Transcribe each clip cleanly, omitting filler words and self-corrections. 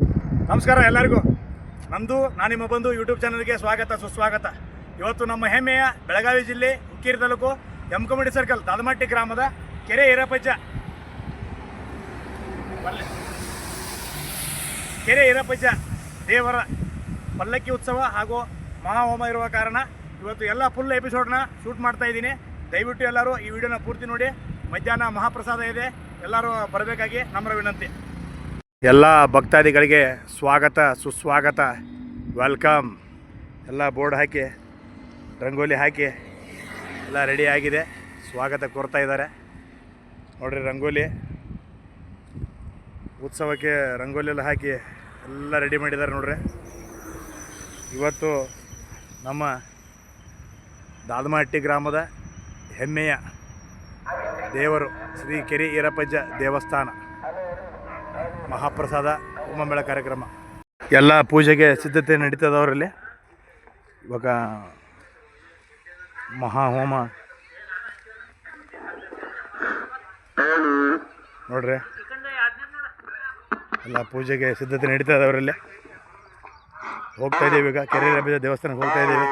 ನಮಸ್ಕಾರ ಎಲ್ಲರಿಗೂ. ನಾನು ನಿಮ್ಮ ಬಂಧು ಯೂಟ್ಯೂಬ್ ಚಾನಲ್ಗೆ ಸ್ವಾಗತ ಸುಸ್ವಾಗತ. ಇವತ್ತು ನಮ್ಮ ಹೆಮ್ಮೆಯ ಬೆಳಗಾವಿ ಜಿಲ್ಲೆ ಹುಕ್ಕೇರಿ ತಾಲೂಕು ಯಮಕಮಡಿ ಸರ್ಕಲ್ ದಾದಮಟ್ಟಿ ಗ್ರಾಮದ ಕೆರೆ ಈರಪ್ಪಜ್ಜ ದೇವರ ಪಲ್ಲಕ್ಕಿ ಉತ್ಸವ ಹಾಗೂ ಮಹಾಹೋಮ ಇರುವ ಕಾರಣ ಇವತ್ತು ಎಲ್ಲ ಫುಲ್ ಎಪಿಸೋಡ್ನ ಶೂಟ್ ಮಾಡ್ತಾ ಇದ್ದೀನಿ. ದಯವಿಟ್ಟು ಎಲ್ಲರೂ ಈ ವಿಡಿಯೋನ ಪೂರ್ತಿ ನೋಡಿ. ಮಧ್ಯಾಹ್ನ ಮಹಾಪ್ರಸಾದ ಇದೆ, ಎಲ್ಲರೂ ಬರಬೇಕಾಗಿ ನಮ್ಮರ ವಿನಂತಿ. ಎಲ್ಲ ಭಕ್ತಾದಿಗಳಿಗೆ ಸ್ವಾಗತ ಸುಸ್ವಾಗತ, ವೆಲ್ಕಮ್. ಎಲ್ಲ ಬೋರ್ಡ್ ಹಾಕಿ ರಂಗೋಲಿ ಹಾಕಿ ಎಲ್ಲ ರೆಡಿ ಆಗಿದೆ, ಸ್ವಾಗತ ಕೋರ್ತಾ ಇದ್ದಾರೆ. ನೋಡ್ರಿ, ರಂಗೋಲಿ ಉತ್ಸವಕ್ಕೆ ರಂಗೋಲಿ ಎಲ್ಲ ಹಾಕಿ ಎಲ್ಲ ರೆಡಿ ಮಾಡಿದ್ದಾರೆ ನೋಡ್ರಿ. ಇವತ್ತು ನಮ್ಮ ದಾದಮಟ್ಟಿ ಗ್ರಾಮದ ಹೆಮ್ಮೆಯ ದೇವರು ಶ್ರೀ ಕೆರೆ ಈರಪ್ಪಜ್ಜ ದೇವಸ್ಥಾನ ಮಹಾಪ್ರಸಾದ ಹೋಮಮೇಳ ಕಾರ್ಯಕ್ರಮ ಎಲ್ಲ ಪೂಜೆಗೆ ಸಿದ್ಧತೆ ನಡೀತದವರಲ್ಲಿ. ಇವಾಗ ಮಹಾಹೋಮ ನೋಡ್ರಿ, ಎಲ್ಲ ಪೂಜೆಗೆ ಸಿದ್ಧತೆ ನಡೀತದವರಲ್ಲಿ. ಹೋಗ್ತಾ ಇದ್ದೀವಿ ಈಗ ಕೆರೆ ಈರಪ್ಪಜ್ಜ ದೇವಸ್ಥಾನಕ್ಕೆ ಹೋಗ್ತಾ ಇದ್ದೀವಿ.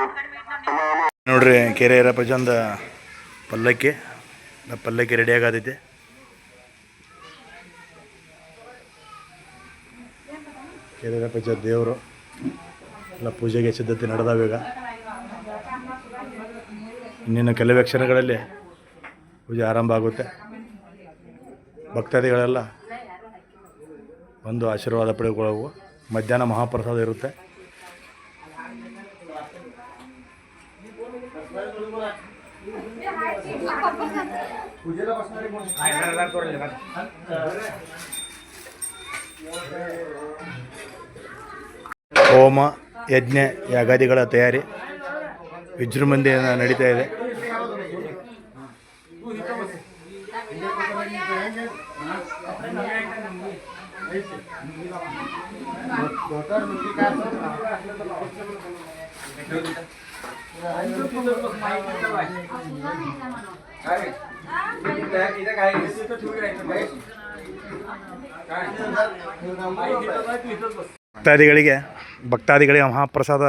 ನೋಡ್ರಿ, ಕೆರೆ ಈರಪ್ಪಜ್ಜಂದ ಪಲ್ಲಕ್ಕಿ ರೆಡಿ ಆಗತೈತಿ. ಕೆರೆ ಈರಪ್ಪಜ್ಜ ದೇವರು ಎಲ್ಲ ಪೂಜೆಗೆ ಸಿದ್ಧತೆ ನಡೆದಾವೀಗ. ಇನ್ನಿನ್ನು ಕೆಲವೇ ಕ್ಷಣಗಳಲ್ಲಿ ಪೂಜೆ ಆರಂಭ ಆಗುತ್ತೆ. ಭಕ್ತಾದಿಗಳೆಲ್ಲ ಬಂದು ಆಶೀರ್ವಾದ ಪಡೆದುಕೊಳ್ಳುವ. ಮಧ್ಯಾಹ್ನ ಮಹಾಪ್ರಸಾದ ಇರುತ್ತೆ. ಹೋಮ ಯಜ್ಞ ಯಾಗಾದಿಗಳ ತಯಾರಿ ವಿಜೃಂಭಣೆಯಿಂದ ನಡೀತಾ ಇದೆ. ಭಕ್ತಾದಿಗಳಿಗೆ ಮಹಾಪ್ರಸಾದ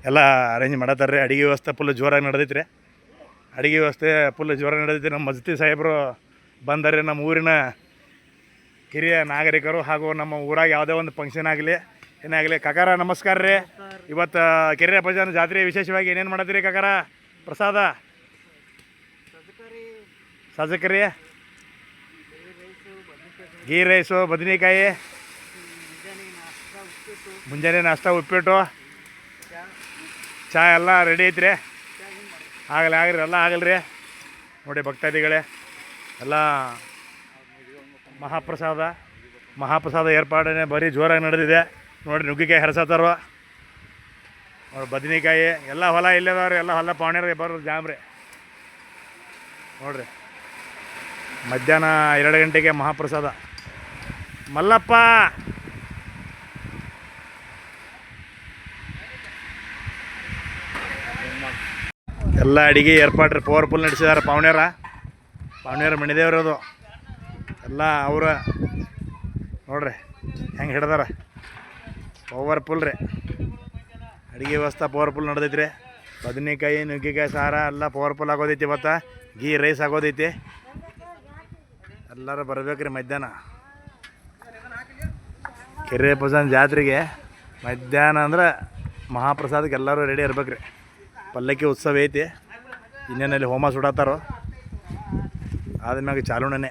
ಎಲ್ಲ ಅರೇಂಜ್ ಮಾಡತ್ತಾರೆ. ಅಡುಗೆ ವ್ಯವಸ್ಥೆ ಫುಲ್ ಜೋರಾಗಿ ನಡೆದೈತ್ರಿ. ಅಡುಗೆ ವ್ಯವಸ್ಥೆ ಫುಲ್ ಜೋರಾಗಿ ನಡೆದೈತಿ. ನಮ್ಮ ಮಜ್ತಿ ಸಾಹೇಬರು ಬಂದರೆ ನಮ್ಮ ಊರಿನ ಹಿರಿಯ ನಾಗರಿಕರು ಹಾಗೂ ನಮ್ಮ ಊರಾಗ ಯಾವುದೇ ಒಂದು ಫಂಕ್ಷನ್ ಆಗಲಿ ಏನಾಗಲಿ. ಕಾಕಾರ ನಮಸ್ಕಾರ ರೀ. ಇವತ್ತು ಕೆರೆ ಈರಪ್ಪಜ್ಜನ ಜಾತ್ರೆ ವಿಶೇಷವಾಗಿ ಏನೇನು ಮಾಡತ್ತೀರಿ ಕಾಕಾರ? ಪ್ರಸಾದ ಸಜ್ಜಕರಿ, ಗೀ ರೈಸು, ಬದನೆಕಾಯಿ, ಮುಂಜಾನೆ ನಾಷ್ಟ ಉಪ್ಪಿಟ್ಟು, ಚಾ ಎಲ್ಲ ರೆಡಿ ಐತ್ರಿ. ಆಗಲಿ ಎಲ್ಲ ಆಗಲ್ರಿ. ನೋಡಿ ಭಕ್ತಾದಿಗಳೇ, ಎಲ್ಲ ಮಹಾಪ್ರಸಾದ ಏರ್ಪಾಡೇ ಬರೀ ಜೋರಾಗಿ ನಡೆದಿದೆ. ನೋಡಿ, ನುಗ್ಗಿಕಾಯಿ ಹರಿಸತ್ತಾರ, ನೋಡಿ ಬದನೆಕಾಯಿ ಎಲ್ಲ ಹೊಲ ಇಲ್ಲದವ್ರಿ. ಎಲ್ಲ ಹೊಲ ಪಾವಣ್ಯರಿಗೆ ಬರೋದು ಜಾಮ್ರಿ. ನೋಡಿರಿ, ಮಧ್ಯಾಹ್ನ 2 ಗಂಟೆಗೆ ಮಹಾಪ್ರಸಾದ. ಮಲ್ಲಪ್ಪ ಎಲ್ಲ ಅಡಿಗೆ ಏರ್ಪಾಡ್ರಿ ಪವರ್ಫುಲ್ ನಡೆಸಿದಾರೆ. ಪಾವಣ್ಯರ ಮಣಿದೇವ್ರು ಅದು ಎಲ್ಲ ಅವರ ನೋಡ್ರಿ ಹೆಂಗೆ ಹಿಡ್ದಾರ. ಪವರ್ಫುಲ್ ರೀ, ಅಡುಗೆ ವ್ಯವಸ್ಥೆ ಪವರ್ಫುಲ್ ನಡೆದೈತ್ರಿ. ಬದನೆಕಾಯಿ, ನುಗ್ಗಿಕಾಯಿ ಸಾರ ಎಲ್ಲ ಪವರ್ಫುಲ್ ಆಗೋದೈತಿ. ಇವತ್ತು ಗೀ ರೈಸ್ ಆಗೋದೈತಿ. ಎಲ್ಲರೂ ಬರ್ಬೇಕ್ರಿ ಮಧ್ಯಾಹ್ನ ಕೆರೆ ಈರಪ್ಪಜ್ಜನ ಜಾತ್ರೆಗೆ. ಮಧ್ಯಾಹ್ನ ಅಂದ್ರೆ ಮಹಾಪ್ರಸಾದಕ್ಕೆ ಎಲ್ಲರೂ ರೆಡಿ ಇರ್ಬೇಕ್ರಿ. ಪಲ್ಲಕ್ಕಿ ಉತ್ಸವ ಐತಿ. ಇನ್ನೇನಲ್ಲಿ ಹೋಮ ಸುಡತ್ತಾರೋ, ಆದ್ಮ್ಯಾಗ ಚಾಲೂನೇ.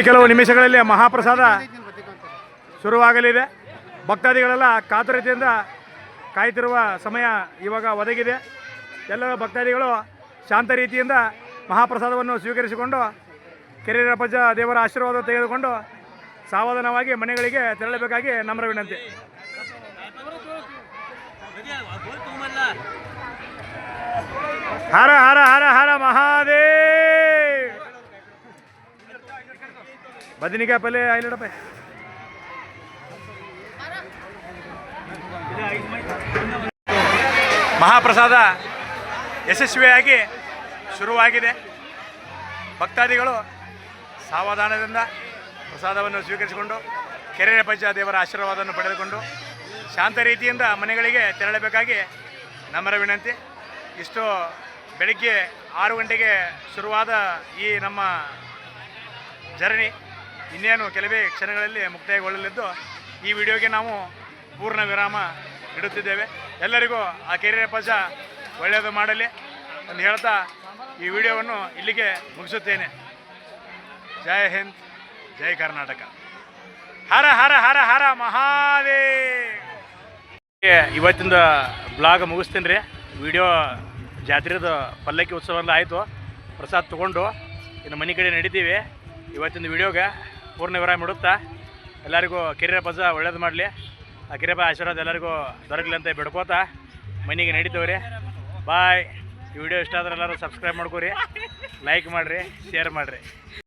ಕೆಲವು ನಿಮಿಷಗಳಲ್ಲಿ ಮಹಾಪ್ರಸಾದ ಶುರುವಾಗಲಿದೆ. ಭಕ್ತಾದಿಗಳೆಲ್ಲ ಕಾತುರತೆಯಿಂದ ಕಾಯ್ತಿರುವ ಸಮಯ ಇವಾಗ ಒದಗಿದೆ. ಎಲ್ಲ ಭಕ್ತಾದಿಗಳು ಶಾಂತ ರೀತಿಯಿಂದ ಮಹಾಪ್ರಸಾದವನ್ನು ಸ್ವೀಕರಿಸಿಕೊಂಡು ಕೆರೆರಪ್ಪಜ್ಜ ದೇವರ ಆಶೀರ್ವಾದ ತೆಗೆದುಕೊಂಡು ಸಾವಧಾನವಾಗಿ ಮನೆಗಳಿಗೆ ತೆರಳಬೇಕಾಗಿ ನಮ್ರ ವಿನಂತಿ. ಹರ ಹರ ಹರ ಹರ ಮಹಾದೇವ್. ಬದನಿಕಾಯಿ ಪಲ್ಯ ಐಲಡಪ್ಪ. ಮಹಾಪ್ರಸಾದ ಯಶಸ್ವಿಯಾಗಿ ಶುರುವಾಗಿದೆ. ಭಕ್ತಾದಿಗಳು ಸಾವಧಾನದಿಂದ ಪ್ರಸಾದವನ್ನು ಸ್ವೀಕರಿಸಿಕೊಂಡು ಕೆರೆರಪ್ಪಜ್ಜ ದೇವರ ಆಶೀರ್ವಾದವನ್ನು ಪಡೆದುಕೊಂಡು ಶಾಂತ ರೀತಿಯಿಂದ ಮನೆಗಳಿಗೆ ತೆರಳಬೇಕಾಗಿ ನಮ್ಮರ ವಿನಂತಿ. ಇಷ್ಟು ಬೆಳಗ್ಗೆ 6 ಗಂಟೆಗೆ ಶುರುವಾದ ಈ ನಮ್ಮ ಜರ್ನಿ ಇನ್ನೇನು ಕೆಲವೇ ಕ್ಷಣಗಳಲ್ಲಿ ಮುಕ್ತಾಯಗೊಳ್ಳಲಿದ್ದು ಈ ವಿಡಿಯೋಗೆ ನಾವು ಪೂರ್ಣ ವಿರಾಮ ಇಡುತ್ತಿದ್ದೇವೆ. ಎಲ್ಲರಿಗೂ ಆ ಕೆರೆರಪ್ಪಜ್ಜ ಒಳ್ಳೆಯದು ಮಾಡಲಿ ಅಂತ ಹೇಳ್ತಾ ಈ ವಿಡಿಯೋವನ್ನು ಇಲ್ಲಿಗೆ ಮುಗಿಸುತ್ತೇನೆ. ಜೈ ಹಿಂದ್, ಜೈ ಕರ್ನಾಟಕ. ಹರ ಹರ ಹರ ಹರ ಮಹಾದೇವ್. ಇವತ್ತಿಂದ ಬ್ಲಾಗ್ ಮುಗಿಸ್ತೀನಿ ರೀ. ವಿಡಿಯೋ ಜಾತ್ರೆದು ಪಲ್ಲಕ್ಕಿ ಉತ್ಸವ ಎಲ್ಲ ಆಯಿತು. ಪ್ರಸಾದ ತೊಗೊಂಡು ಇನ್ನು ಮನೆ ಕಡೆ ನಡೀತೀವಿ. ಇವತ್ತಿನ ವಿಡಿಯೋಗೆ ಪೂರ್ಣ ವಿರಾಮ ಇಡುತ್ತಾ ಎಲ್ಲರಿಗೂ ಕೆರೆರಪ್ಪಜ್ಜ ಒಳ್ಳೇದು ಮಾಡಲಿ, ಆ ಕೆರೆರಪ್ಪ ಆಶೀರ್ವಾದ ಎಲ್ಲರಿಗೂ ದೊರಕಲಿ ಅಂತ ಬಿಡ್ಕೋತಾ ಮನೆಗೆ ನಡೀತೇವೆ ರೀ. ಬಾಯ್. ಈ ವಿಡಿಯೋ ಇಷ್ಟ ಆದ್ರೆ ಎಲ್ಲರೂ ಸಬ್ಸ್ಕ್ರೈಬ್ ಮಾಡ್ಕೊರಿ, ಲೈಕ್ ಮಾಡಿರಿ, ಶೇರ್ ಮಾಡಿರಿ.